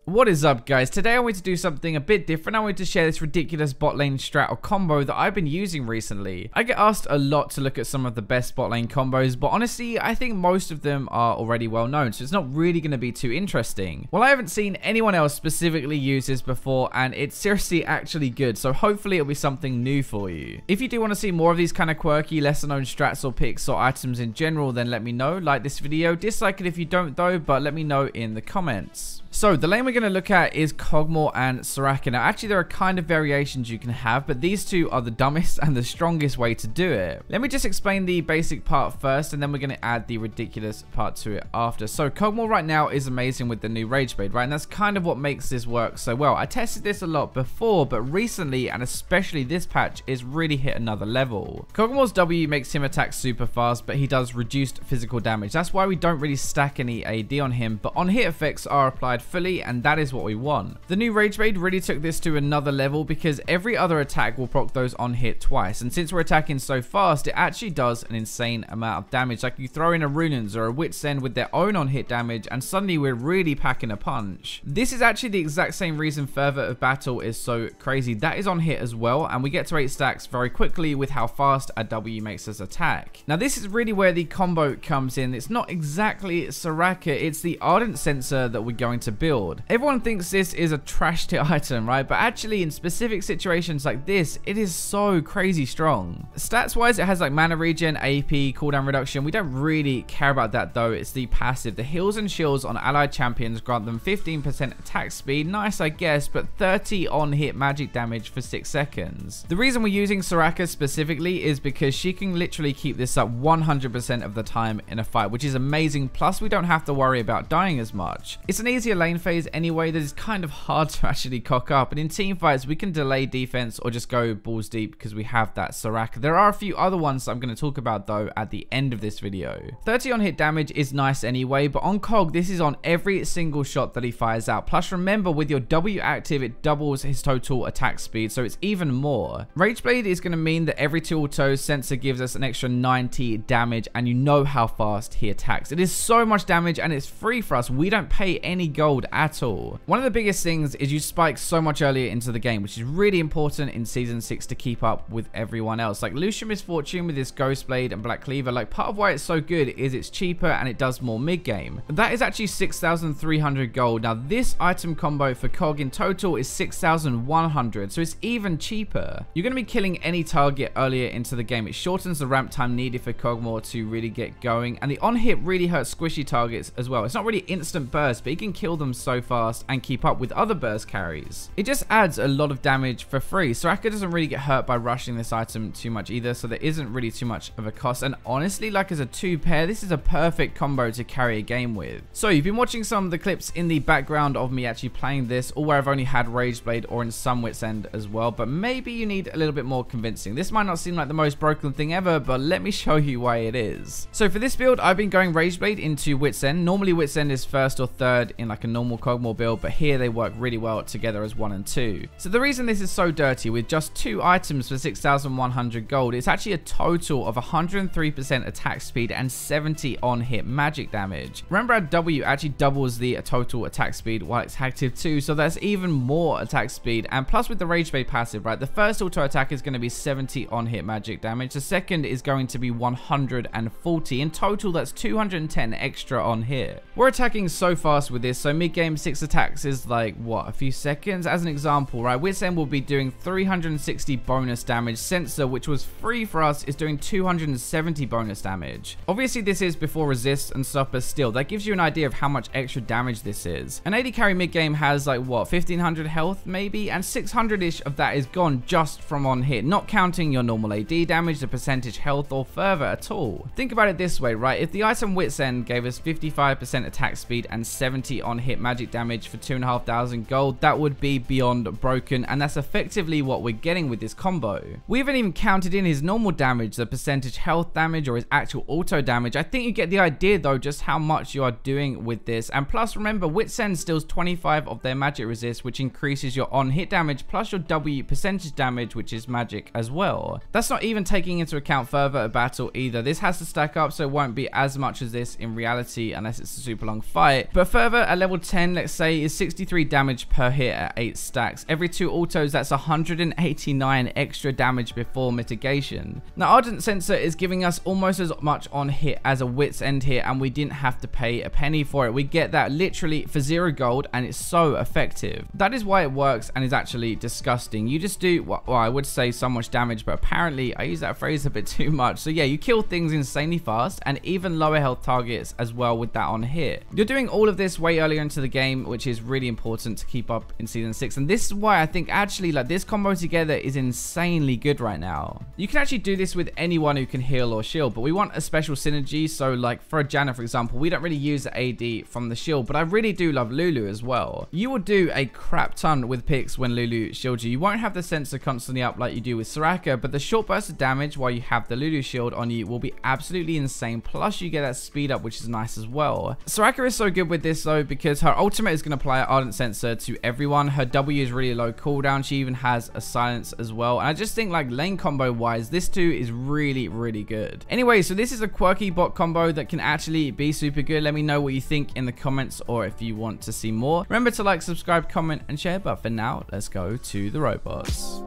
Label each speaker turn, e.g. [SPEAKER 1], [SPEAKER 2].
[SPEAKER 1] What is up, guys? Today I want to do something a bit different. I want to share this ridiculous bot lane strat or combo that I've been using recently. I get asked a lot to look at some of the best bot lane combos, but honestly, I think most of them are already well known, so it's not really going to be too interesting. Well, I haven't seen anyone else specifically use this before, and it's seriously actually good, so hopefully it'll be something new for you. If you do want to see more of these kind of quirky, lesser known strats or picks or items in general, then let me know. Like this video, dislike it if you don't though, but let me know in the comments. So the lane we're going to look at is Kog'Maw and Soraka. Now actually there are kind of variations you can have, but these two are the dumbest and the strongest way to do it. Let me just explain the basic part first, and then we're going to add the ridiculous part to it after. So Kog'Maw right now is amazing with the new Rage Blade, right? And that's kind of what makes this work so well. I tested this a lot before, but recently, and especially this patch, is really hit another level. Kog'Maw's W makes him attack super fast, but he does reduced physical damage. That's why we don't really stack any AD on him, but on hit effects are applied fully, and that is what we want. The new Rage Blade really took this to another level because every other attack will proc those on hit twice, and since we're attacking so fast, it actually does an insane amount of damage. Like you throw in a Runans or a Wit's End with their own on hit damage, and suddenly we're really packing a punch. This is actually the exact same reason Fervor of Battle is so crazy. That is on hit as well, and we get to 8 stacks very quickly with how fast a W makes us attack. Now this is really where the combo comes in. It's not exactly Soraka, it's the Ardent Sensor that we're going to build. Everyone thinks this is a trash tier item, right? But actually in specific situations like this, it is so crazy strong. Stats wise, it has like mana regen, AP, cooldown reduction. We don't really care about that though. It's the passive. The heals and shields on allied champions grant them 15% attack speed. Nice, I guess, but 30 on hit magic damage for 6 seconds. The reason we're using Soraka specifically is because she can literally keep this up 100% of the time in a fight, which is amazing. Plus we don't have to worry about dying as much. It's an easier lane phase anyway that is kind of hard to actually cock up, and in team fights we can delay defense or just go balls deep because we have that Soraka. There are a few other ones that I'm going to talk about though at the end of this video. 30 on hit damage is nice anyway, but on Kog this is on every single shot that he fires out. Plus remember, with your W active it doubles his total attack speed, so it's even more. Rage Blade is going to mean that every 2 autos sensor gives us an extra 90 damage, and you know how fast he attacks. It is so much damage and it's free for us. We don't pay any gold at all. One of the biggest things is you spike so much earlier into the game, which is really important in Season 6 to keep up with everyone else. Like Lucian Misfortune with his Ghost Blade and Black Cleaver, like part of why it's so good is it's cheaper and it does more mid-game. That is actually 6,300 gold. Now this item combo for Kog in total is 6,100, so it's even cheaper. You're going to be killing any target earlier into the game. It shortens the ramp time needed for Kog'Maw to really get going, and the on-hit really hurts squishy targets as well. It's not really instant burst, but you can kill them so fast and keep up with other burst carries. It just adds a lot of damage for free. Soraka doesn't really get hurt by rushing this item too much either, so there isn't really too much of a cost, and honestly, like as a 2-pair, this is a perfect combo to carry a game with. So you've been watching some of the clips in the background of me actually playing this, or where I've only had Rage Blade or in some Wit's End as well, but maybe you need a little bit more convincing. This might not seem like the most broken thing ever, but let me show you why it is. So for this build, I've been going Rage Blade into Wit's End. Normally Wit's End is first or third in like a normal Kog'Maw build, but here they work really well together as 1 and 2. So the reason this is so dirty with just 2 items for 6,100 gold, it's actually a total of 103% attack speed and 70 on hit magic damage. Remember, our W actually doubles the total attack speed while it's active too, so that's even more attack speed. And plus with the Rage Blade passive, right, the first auto attack is going to be 70 on hit magic damage. The second is going to be 140. In total, that's 210 extra on hit. We're attacking so fast with this, so mid-game 6 attacks is like, what, a few seconds? As an example, right, Wit's End will be doing 360 bonus damage. Sensor, which was free for us, is doing 270 bonus damage. Obviously, this is before resist and stuff, but still, that gives you an idea of how much extra damage this is. An AD carry mid-game has like, what, 1,500 health maybe? And 600-ish of that is gone just from on hit, not counting your normal AD damage, the percentage health, or further at all. Think about it this way, right? If the item Wit's End gave us 55% attack speed and 70 on hit magic damage for 2,500 gold, that would be beyond broken, and that's effectively what we're getting with this combo. We haven't even counted in his normal damage, the percentage health damage, or his actual auto damage. I think you get the idea though, just how much you are doing with this. And plus remember, Wit's End steals 25 of their magic resist, which increases your on hit damage, plus your W percentage damage, which is magic as well. That's not even taking into account Fervor of Battle either. This has to stack up, so it won't be as much as this in reality unless it's a super long fight. But Fervor at level level 10, let's say, is 63 damage per hit at 8 stacks. Every 2 autos, that's 189 extra damage before mitigation. Now, Ardent Sensor is giving us almost as much on hit as a Wit's End here, and we didn't have to pay a penny for it. We get that literally for 0 gold, and it's so effective. That is why it works and is actually disgusting. You just do, well, I would say so much damage, but apparently I use that phrase a bit too much. So yeah, you kill things insanely fast, and even lower health targets as well with that on hit. You're doing all of this way earlier into the game, which is really important to keep up in Season 6, and this is why I think actually like this combo together is insanely good right now. You can actually do this with anyone who can heal or shield, but we want a special synergy. So like for a Janna, for example, we don't really use the AD from the shield, but I really do love Lulu as well. You will do a crap ton with picks when Lulu shields you. You won't have the sensor constantly up like you do with Soraka, but the short burst of damage while you have the Lulu shield on you will be absolutely insane. Plus you get that speed up, which is nice as well. Soraka is so good with this though, because her ultimate is going to apply Ardent Sensor to everyone. Her W is really low cooldown. She even has a silence as well. And I just think like lane combo wise, this too is really, really good. Anyway, so this is a quirky bot combo that can actually be super good. Let me know what you think in the comments, or if you want to see more. Remember to like, subscribe, comment, and share. But for now, let's go to the robots.